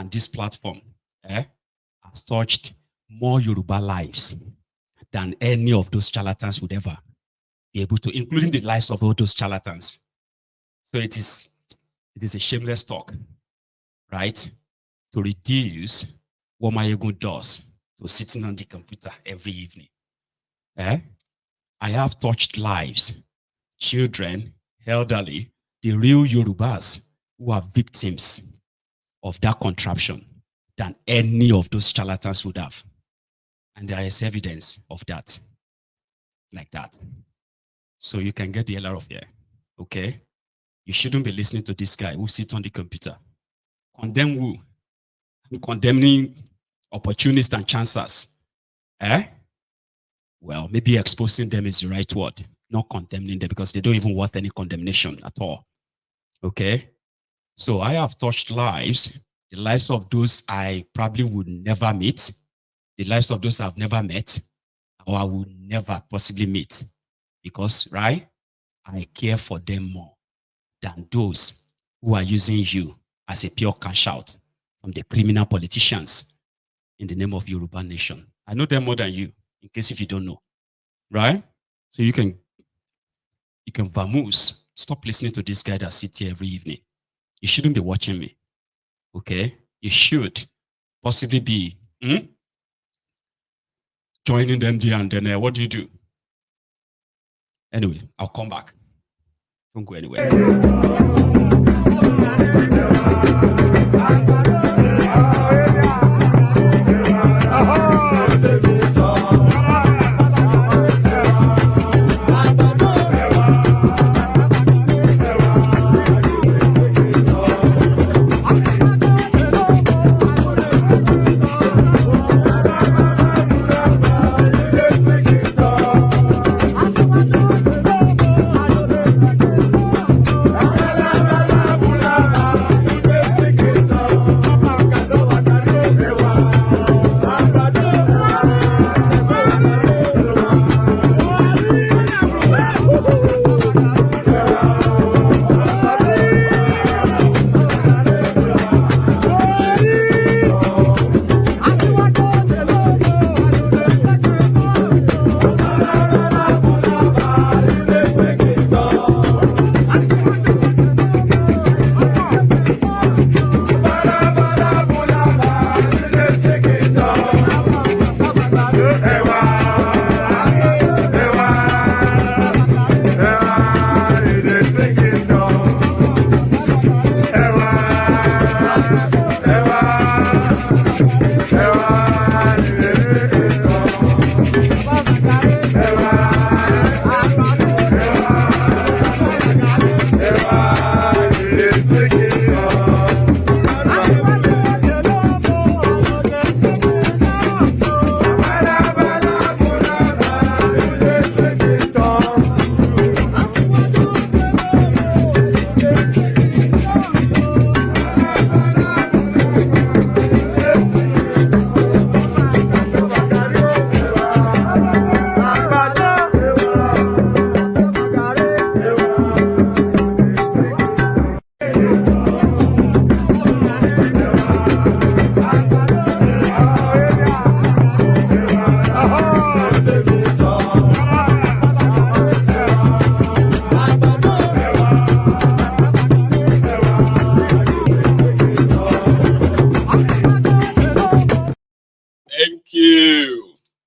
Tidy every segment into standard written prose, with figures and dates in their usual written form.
and this platform has touched more Yoruba lives than any of those charlatans would ever be able to, including the lives of all those charlatans. So it is a shameless talk, right? To reduce what Mayegun does to sitting on the computer every evening. I have touched lives, children, elderly, the real Yorubas who are victims of that contraption than any of those charlatans would have. And there is evidence of that, like that. So you can get the hell out of here, okay? You shouldn't be listening to this guy who sits on the computer. Condemn who? Condemning opportunists and chancers. Well, maybe exposing them is the right word, not condemning them, because they don't even want any condemnation at all. Okay? So I have touched lives, the lives of those I probably would never meet, the lives of those I've never met, or I would never possibly meet. Because, right, I care for them more than those who are using you as a pure cash out from the criminal politicians in the name of Yoruba nation. I know them more than you, in case if you don't know, right? So you can vamoose. Stop listening to this guy that sits here every evening. You shouldn't be watching me, okay? You should possibly be joining them there, and then what do you do? Anyway, I'll come back. Don't go anywhere.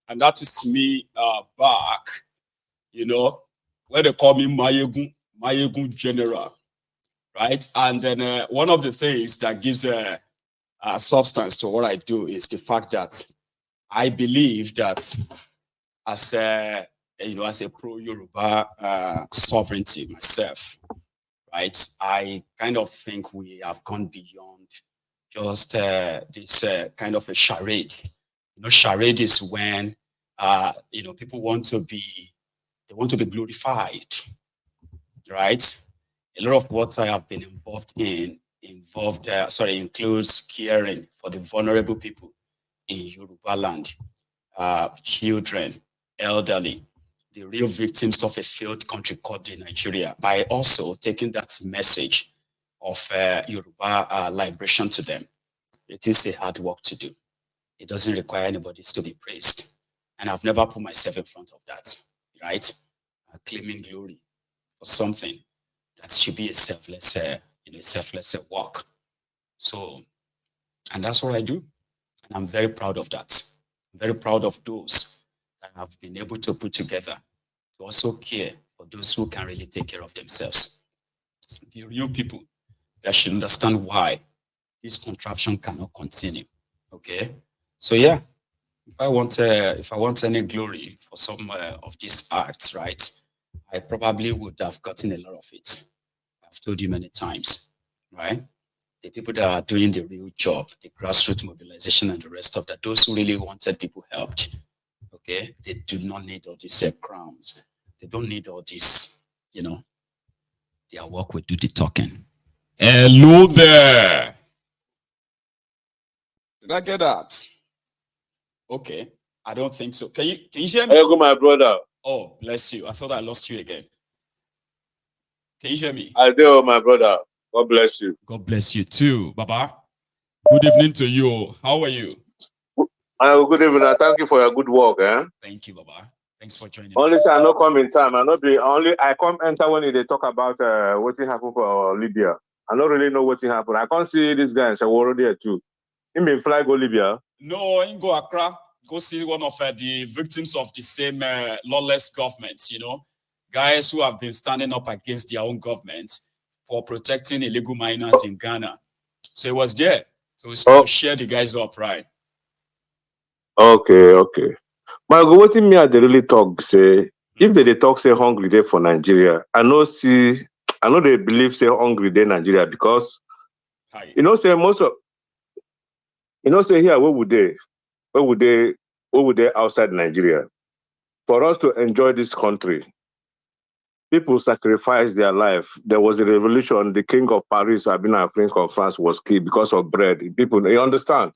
And that is me back, you know, where they call me Mayegun General, right? And then one of the things that gives a substance to what I do is the fact that I believe that as a pro-Yoruba sovereignty myself, right? I kind of think we have gone beyond just this kind of a charade. You know, charade is when people want to be glorified, right? A lot of what I have been involved in includes caring for the vulnerable people in Yoruba land, children, elderly, the real victims of a failed country called Nigeria, by also taking that message of Yoruba liberation to them. it is a hard work to do. It doesn't require anybody to be praised. And I've never put myself in front of that, right? Claiming glory for something that should be a selfless, selfless work. So, and that's what I do. And I'm very proud of that. I'm very proud of those that have been able to put together to also care for those who can really take care of themselves. The real people that should understand why this contraption cannot continue. Okay. So yeah, if I want any glory for some of these acts, right, I probably would have gotten a lot of it. I've told you many times, right? The people that are doing the real job, the grassroots mobilization and the rest of that, those who really wanted people helped, okay, they do not need all these crowns. They don't need all this, their work will do the talking. Hello there. Did I get that? Okay, I don't think so. Can you hear me? Hello, my brother. Oh, bless you. I thought I lost you again. Can you hear me? I do, my brother. God bless you. God bless you too, Baba. Good evening to you. How are you? Good evening. Thank you for your good work. Thank you, Baba. Thanks for joining only us. I not come in time. I come enter when they talk about what happened for Libya. I don't really know what happened. I can't see this guy in Shaworo there too. He may fly go Libya. No, he go Accra. Go see one of the victims of the same lawless government, guys who have been standing up against their own government for protecting illegal miners in Ghana. So he was there. So we share the guys up, right? Okay. But what me they really talk say, if they talk say hungry day for Nigeria, I know they believe say hungry day Nigeria because say most of say here where would they outside Nigeria? For us to enjoy this country, people sacrifice their life. There was a revolution. The king of Paris, Abina, king of France, was killed because of bread. People, you understand?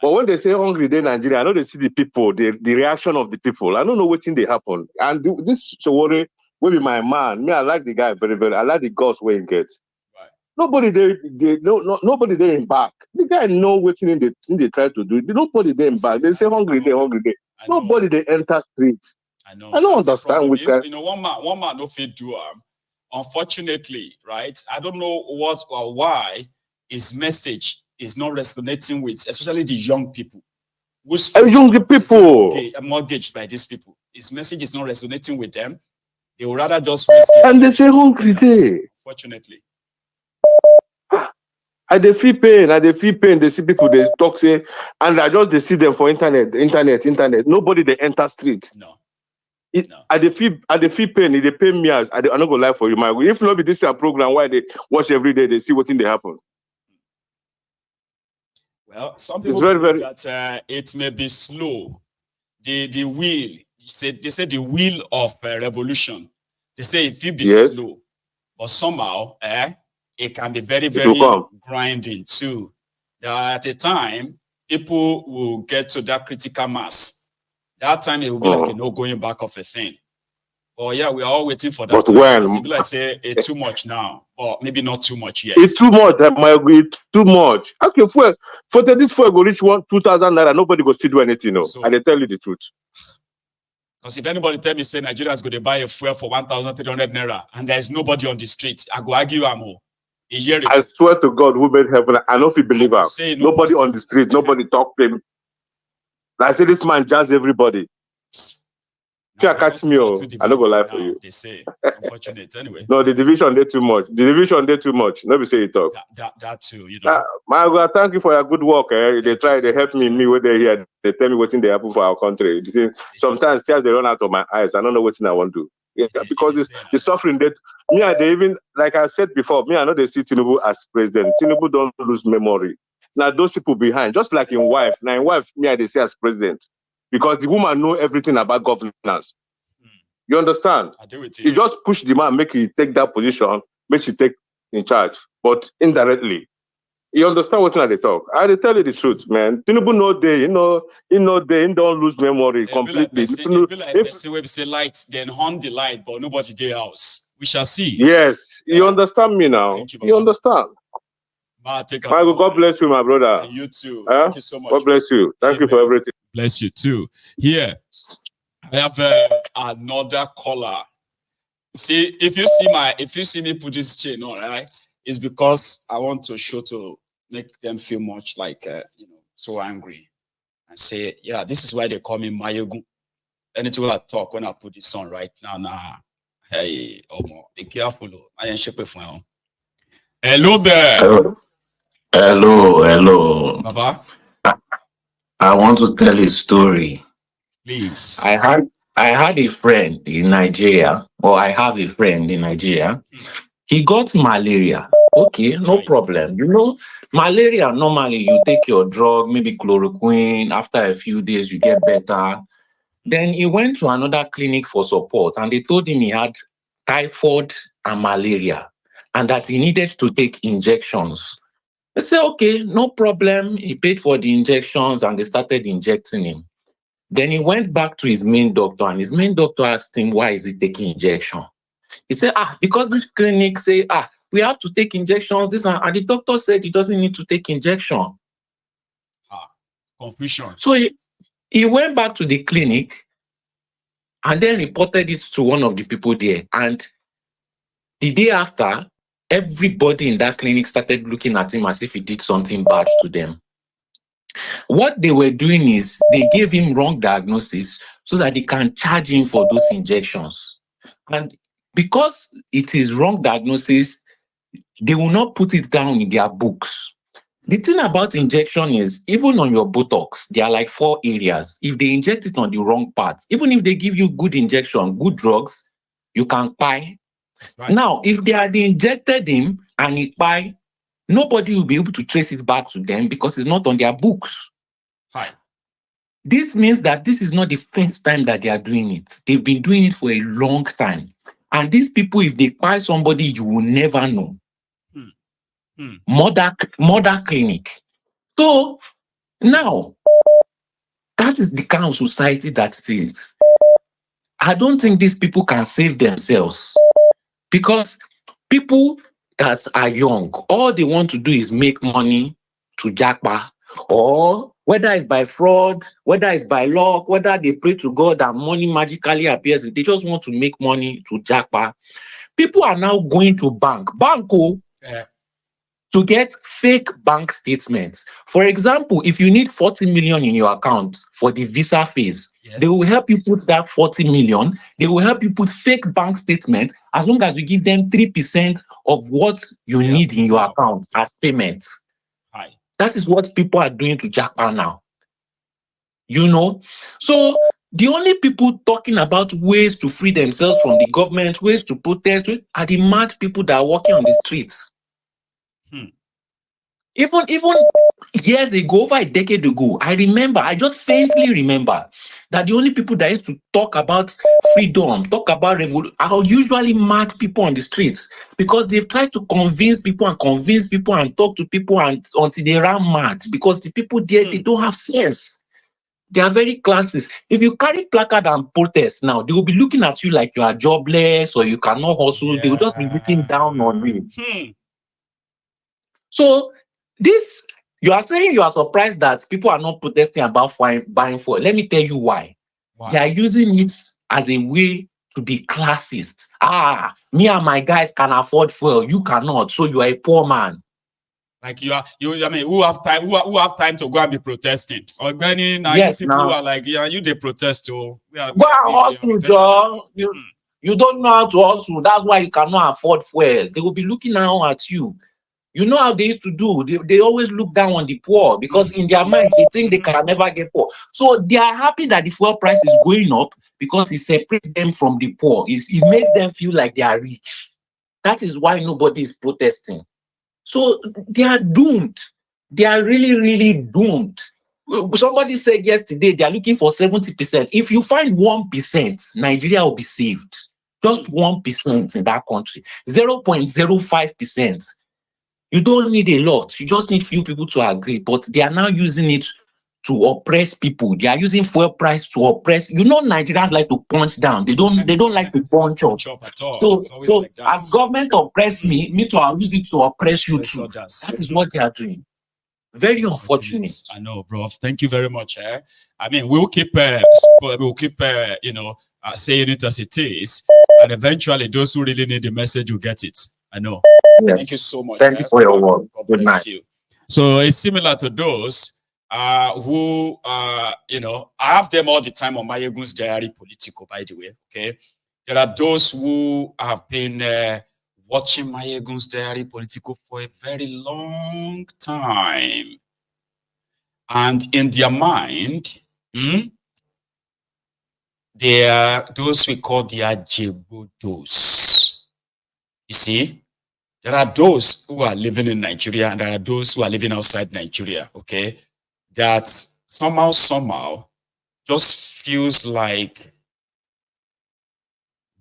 But when they say hungry day Nigeria, I know they see the people, the reaction of the people. I don't know what thing they happen. And this Shawore will be my man. Me, I like the guy very, very. I like the guts where he gets. Right. Nobody they embark. The guy know what thing they try to do. Nobody they embark. They say hungry day. Nobody they enter street. I know. I don't understand which guy. One man no fit do. Unfortunately, right? I don't know what or why his message is not resonating with, especially the young people. Young people mortgaged by these people. His message is not resonating with them. They would rather just waste their and they say hungry day. Unfortunately. I they feel pain. They see people they talk say, and they see them for internet. Nobody they enter street. No. I they feel pain. They pay me as I not go lie for you, my. If not be this a program why they watch every day, they see what thing they happen. Well, some people believe that it may be slow. The wheel. They say the wheel of revolution. They say it will be slow, but somehow it can be very, very grinding too. At a time, people will get to that critical mass. That time it will be like no going back of a thing. Oh yeah, we are all waiting for that. But when it be like say it's too much now, or maybe not too much yet. It's too much. It's too much. Okay, for this fuel go reach 2,000 naira, nobody go still do anything. No, so, and they tell you the truth. Because if anybody tell me say Nigerians go to buy a fuel for 1,300 naira and there is nobody on the street, I go argue am a year ago. I swear to God, who made heaven? I know if you believe her. Nobody on the street, nobody talk to him. I say this man jazz everybody. If you catch me, I don't go lie for you. They say it's unfortunate anyway. No, the division did too much. Nobody say it talk. That too, My God, thank you for your good work. They try, they help me when they're here. They tell me what's in they happen for our country. Sometimes tears they run out of my eyes. I don't know what thing I want to do. Yeah, because the suffering that they even like I said before, I know they see Tinubu as president. Tinubu don't lose memory. Now those people behind, just like in wife. Now in wife, they say as president. Because the woman know everything about governance. You understand? I do with you. You just push the man, make he take that position, make she take in charge. But indirectly. You understand what they talk? I tell you the truth, man. Tinubu no day, he don't lose memory completely. If say light, then on the light, but nobody day house. We shall see. Yes, you understand me now. You understand. God bless you, my brother. And you too. Huh? Thank you so much. God bless you. Thank you for everything. Bless you too. Here, I have another caller. See, if you see me put this chain on, right, it's because I want to make them feel much like so angry and say, yeah, this is why they call me Mayogun. Anything I talk when I put this on right now, hey, Omo, be careful. I ain't shape for you. Hello there. Hello. Baba. I want to tell a story. Please. I had a friend in Nigeria, or I have a friend in Nigeria. He got malaria. Okay, no problem. Malaria, normally you take your drug, maybe chloroquine. After a few days, you get better. Then he went to another clinic for support, and they told him he had typhoid and malaria, and that he needed to take injections. They said, okay, no problem. He paid for the injections and they started injecting him. Then he went back to his main doctor, and his main doctor asked him, why is he taking injection? He said, because this clinic say, we have to take injections, this and the doctor said he doesn't need to take injection. Confusion. So he went back to the clinic and then reported it to one of the people there. And the day after, everybody in that clinic started looking at him as if he did something bad to them. What they were doing is they gave him wrong diagnosis so that they can charge him for those injections. And because it is wrong diagnosis, they will not put it down in their books. The thing about injection is, even on your Botox, there are like 4 areas. If they inject it on the wrong part, even if they give you good injection, good drugs, you can buy. Right. Now, if they had injected him and he buy, nobody will be able to trace it back to them because it's not on their books. Hi. This means that this is not the first time that they are doing it. They've been doing it for a long time. And these people, if they buy somebody, you will never know. Mother clinic. So now, that is the kind of society that it is. I don't think these people can save themselves because people that are young, all they want to do is make money to jackpot, or whether it's by fraud, whether it's by luck, whether they pray to God and money magically appears, they just want to make money to jackpot. People are now going to banko, to get fake bank statements. For example, if you need 40 million in your account for the visa phase, they will help you put that 40 million. They will help you put fake bank statements as long as you give them 3% of what you need in your account as payment. That is what people are doing to jackpot now. So the only people talking about ways to free themselves from the government, ways to protest, are the mad people that are walking on the streets. Even years ago, over a decade ago, I just faintly remember that the only people that used to talk about freedom, talk about revolution, are usually mad people on the streets, because they've tried to convince people and talk to people until they ran mad, because the people there, they don't have sense. They are very classes. If you carry placard and protest now, they will be looking at you like you are jobless or you cannot hustle. They will just be looking down on you. So this, you are saying you are surprised that people are not protesting about buying fuel. Let me tell you why. They are using it as a way to be classist. Me and my guys can afford fuel. You cannot. So you are a poor man. Like I mean, who have time to go and be protesting? Or many yes, people who are like, they protest too. Go and hustle, John. You don't know how to hustle. That's why you cannot afford fuel. They will be looking down at you. You know how they used to do. They always look down on the poor, because in their mind, they think they can never get poor. So they are happy that the fuel price is going up, because it separates them from the poor. It makes them feel like they are rich. That is why nobody is protesting. So they are doomed. They are really, really doomed. Somebody said yesterday they are looking for 70%. If you find 1%, Nigeria will be saved. Just 1% in that country. 0.05%. You don't need a lot. You just need few people to agree. But they are now using it to oppress people. They are using fuel price to oppress. You know, Nigerians like to punch down. They don't like to punch up. At all. So like that. as government oppress me too, I'll use it to oppress you too. That is what they are doing. Very unfortunate. I know, bro. Thank you very much. I mean, we'll keep saying it as it is, and eventually those who really need the message will get it. I know. Yes. Thank you so much. Thank you for your work. Good night. You. So it's similar to those who I have them all the time on Mayegun's Diary Political, by the way. Okay. There are those who have been watching Mayegun's Diary Political for a very long time. And in their mind, they are those we call the Ajebodos. You see, there are those who are living in Nigeria and there are those who are living outside Nigeria, okay? That somehow just feels like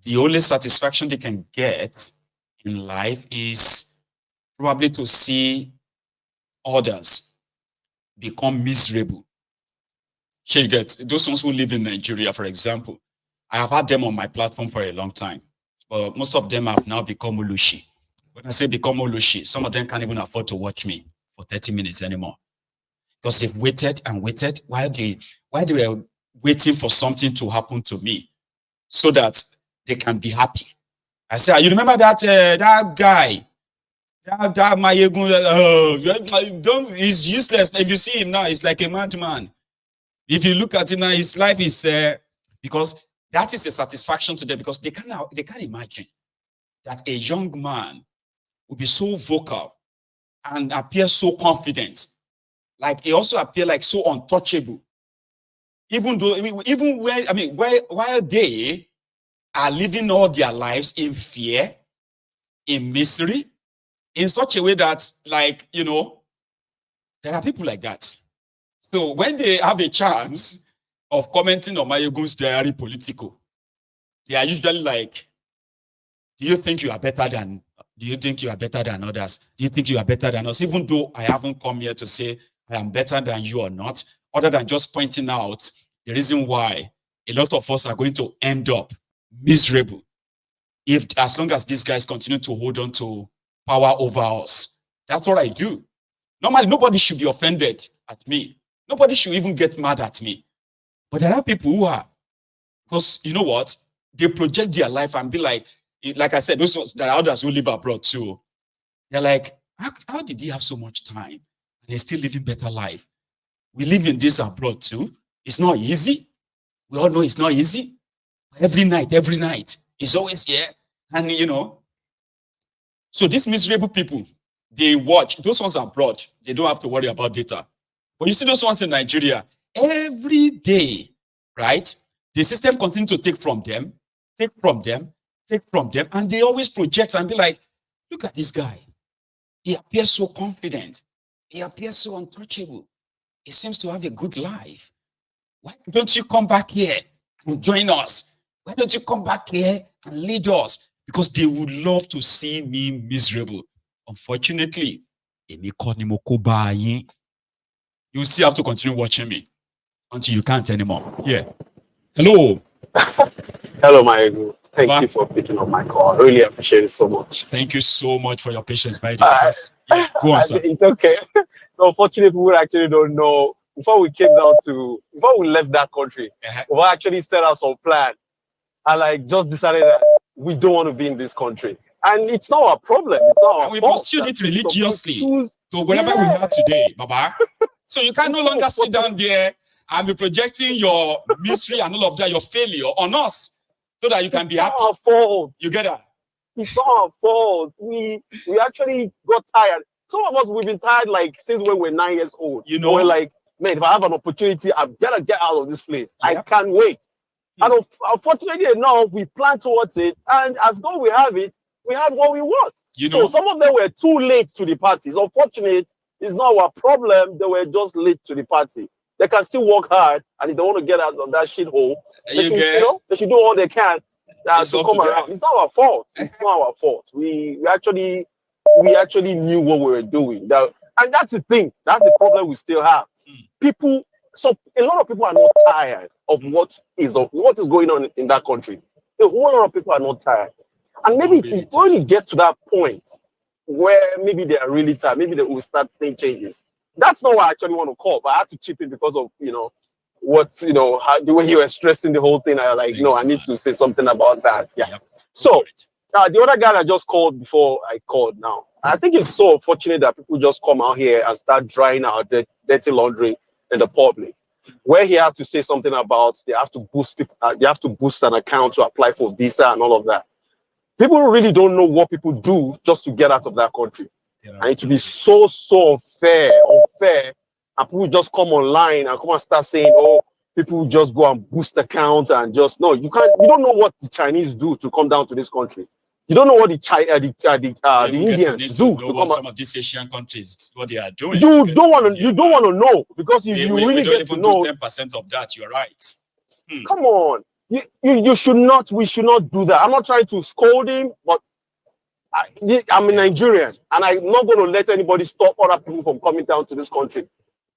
the only satisfaction they can get in life is probably to see others become miserable. She gets those ones who live in Nigeria, for example. I have had them on my platform for a long time, but most of them have now become Olushi. When I say become Olushi, some of them can't even afford to watch me for 30 minutes anymore because they've waited and waited while they were waiting for something to happen to me so that they can be happy. I say, you remember that guy? That Mayegun, he's useless. If you see him now, he's like a madman. If you look at him now, his life is because that is a satisfaction to them because they can't imagine that a young man will be so vocal and appear so confident. Like he also appear like so untouchable. While they are living all their lives in fear, in misery, in such a way that, like, there are people like that. So when they have a chance of commenting on Mayegun's Diary Political, they are usually like, do you think you are better than others? Do you think you are better than us? Even though I haven't come here to say I am better than you or not, other than just pointing out the reason why a lot of us are going to end up miserable as long as these guys continue to hold on to power over us. That's what I do. Normally, nobody should be offended at me. Nobody should even get mad at me. But there are people who are. Because you know what? They project their life and be like I said, there are others who live abroad too. They're like, how did he have so much time? And he's still living better life. We live in this abroad too. It's not easy. We all know it's not easy. Every night, it's always here. And so these miserable people, they watch. Those ones abroad, they don't have to worry about data. But you see those ones in Nigeria, every day, right? The system continues to take from them, and they always project and be like, look at this guy. He appears so confident. He appears so untouchable. He seems to have a good life. Why don't you come back here and join us? Why don't you come back here and lead us? Because they would love to see me miserable. Unfortunately, you still have to continue watching me until you can't anymore. Yeah. Hello. Hello, Mayegun. Thank you for picking up my call. I really appreciate it so much. Thank you so much for your patience, by the way. Go on, sir. It's okay. So, unfortunately, people actually don't know. Before we left that country, we actually set out some plan and just decided that we don't want to be in this country. And it's not our problem. It's not our we fault. pursued it religiously to wherever we are today, Baba. So you can no longer sit down there and be projecting your misery and all of that, your failure on us, so that you can be happy. It's not our fault. You get that? It's not our fault. We actually got tired. Some of us, we've been tired since when we're 9 years old. We're like, man, if I have an opportunity, I've got to get out of this place. Yeah. I can't wait. And unfortunately enough, we planned towards it. And as though we have it, we had what we want. So some of them were too late to the party. It's unfortunate. It's not our problem. They were just late to the party. They can still work hard, and if they want to get out of that shithole, they should do all they can to come around. It's not our fault. It's not our fault. We actually knew what we were doing. And that's the thing. That's the problem we still have. People So a lot of people are not tired of what is going on in that country. A whole lot of people are not tired. And maybe when you get to that point where maybe they are really tired, maybe they will start seeing changes. That's not what I actually want to call, but I had to chip in because of, the way you were stressing the whole thing. I like, no, I need to say something about that. Yeah. Yep. So the other guy that just called before I called now, I think it's so unfortunate that people just come out here and start drying out the dirty laundry in the public. Where he had to say something about they have to boost people, they have to boost an account to apply for visa and all of that. People really don't know what people do just to get out of that country. And it would be so unfair, and people just come online and come and start saying, oh, people just go and boost accounts and just no, you don't know what the Chinese do to come down to this country. You don't know what the Indians do to come some of these Asian countries what they are doing. You don't want to know because you really get to know 10% of that. You're right. Come on, you should not. We should not do that. I'm not trying to scold him, but I'm a Nigerian, and I'm not going to let anybody stop other people from coming down to this country.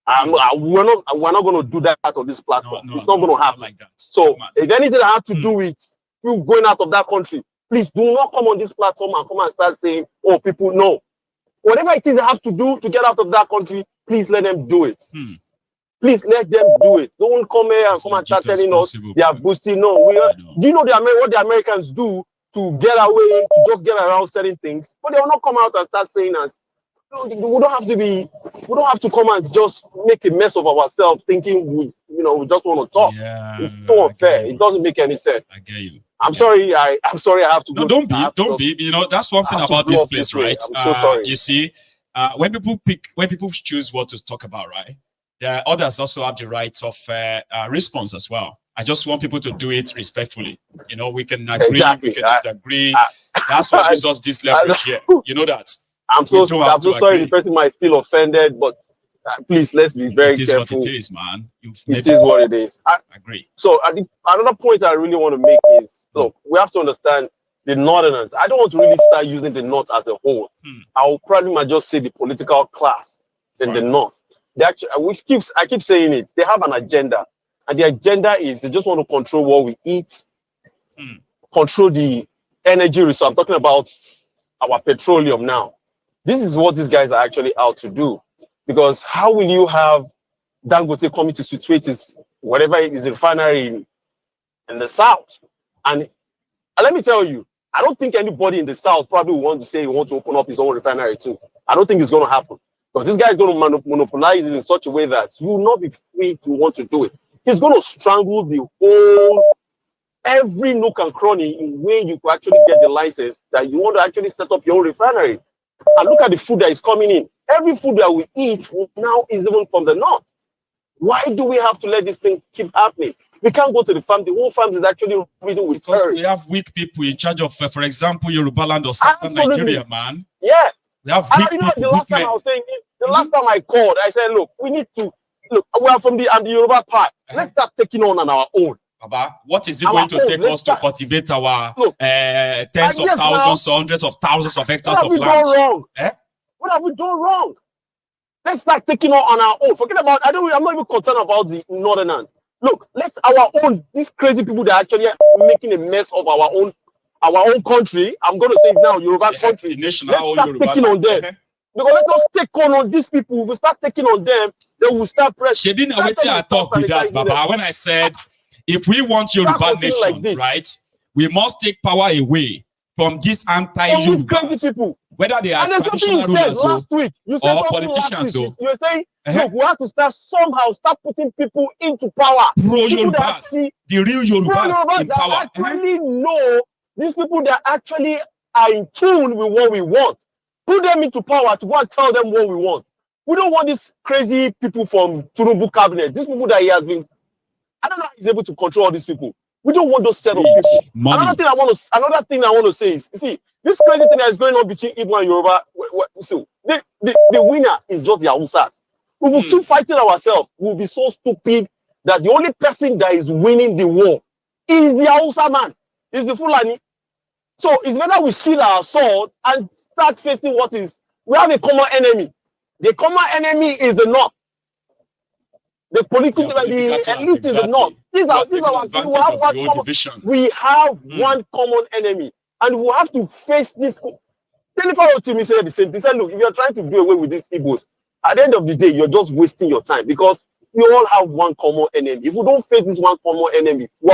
We're not going to do that on this platform. It's not going to happen. Like that. So if anything I have to do with people going out of that country, please do not come on this platform and come and start saying, oh, people, no. Whatever it is they have to do to get out of that country, please let them do it. Please let them do it. Don't come here and come and start telling us they are boosting. No, do you know what the Americans do to get away, to just get around certain things? But they will not come out and start saying us. We don't have to come and just make a mess of ourselves thinking we just want to talk. Yeah, it's so unfair. It doesn't make any sense. I get you. I'm sorry. I have to. No, don't be. That's one thing about this place, right? I'm so sorry. You see, when people choose what to talk about, right? There are others also have the right of response as well. I just want people to do it respectfully. We can agree, we can disagree. That's what gives us this leverage here. You know that. I'm so sorry. The person might feel offended, but please, let's be very careful. It is what it is, man. It is what it is. I agree. So another point I really want to make is, look, we have to understand the Northerners. I don't want to really start using the North as a whole. I'll probably might just say the political class in the North. I keep saying it. They have an agenda, and the agenda is they just want to control what we eat, control the energy resource. I'm talking about our petroleum now. This is what these guys are actually out to do. Because how will you have Dangote coming to situate his whatever is a refinery in the South? And let me tell you, I don't think anybody in the South probably will want to say he wants to open up his own refinery too. I don't think it's going to happen. Because this guy is going to monopolize it in such a way that you will not be free to want to do it. He's going to strangle every nook and cranny in way you could actually get the license that you want to actually set up your own refinery. And look at the food that is coming in. Every food that we eat now is even from the North. Why do we have to let this thing keep happening? We can't go to the farm. The whole farm is actually ridden with because we have weak people in charge of, for example, Yoruba land or Southern Nigeria, man. Yeah. We have weak people. The last time I was saying, the last time I called, I said, look, we need to, we are from the Yoruba part. Let's start taking on our own. Baba, what is it going to take us to cultivate our tens of thousands or hundreds of thousands of hectares of land? What have we done wrong? What have we done wrong? Let's start taking on our own. Forget about, I'm not even concerned about the Northerners. Look, these crazy people that are actually making a mess of our own country. I'm going to say it now, Yoruba country. Let's start taking on them. Because let us take on these people. If we start taking on them, then we'll start pressing. She didn't wait till I talk with that, Baba. When I said, if we want Yoruba nation, like right, we must take power away from these anti-Yorubas. people. Whether they are traditional rulers or politicians. You were saying, look, we have to start putting people into power. Pro-Yorubas, the real Yorubas in power. Actually know these people that actually are in tune with what we want. Put them into power to go and tell them what we want. We don't want these crazy people from Tinubu cabinet. These people that he has been, I don't know how he's able to control all these people. We don't want those set of people. Another thing I want to say is, you see, this crazy thing that is going on between Igbo and Yoruba, so the winner is just the Hausas. We will keep fighting ourselves. We will be so stupid that the only person that is winning the war is the Hausa man, is the Fulani. So it's better we shield our sword and start facing we have a common enemy. The common enemy is the North. the political, Yeah, like the political elite in the north. These are our people. We have one common enemy, and we have to face this. Jennifer Otimi said the same. He said, look, if you're trying to do away with these Igbos, at the end of the day, you're just wasting your time because we all have one common enemy. If we don't face this one common enemy,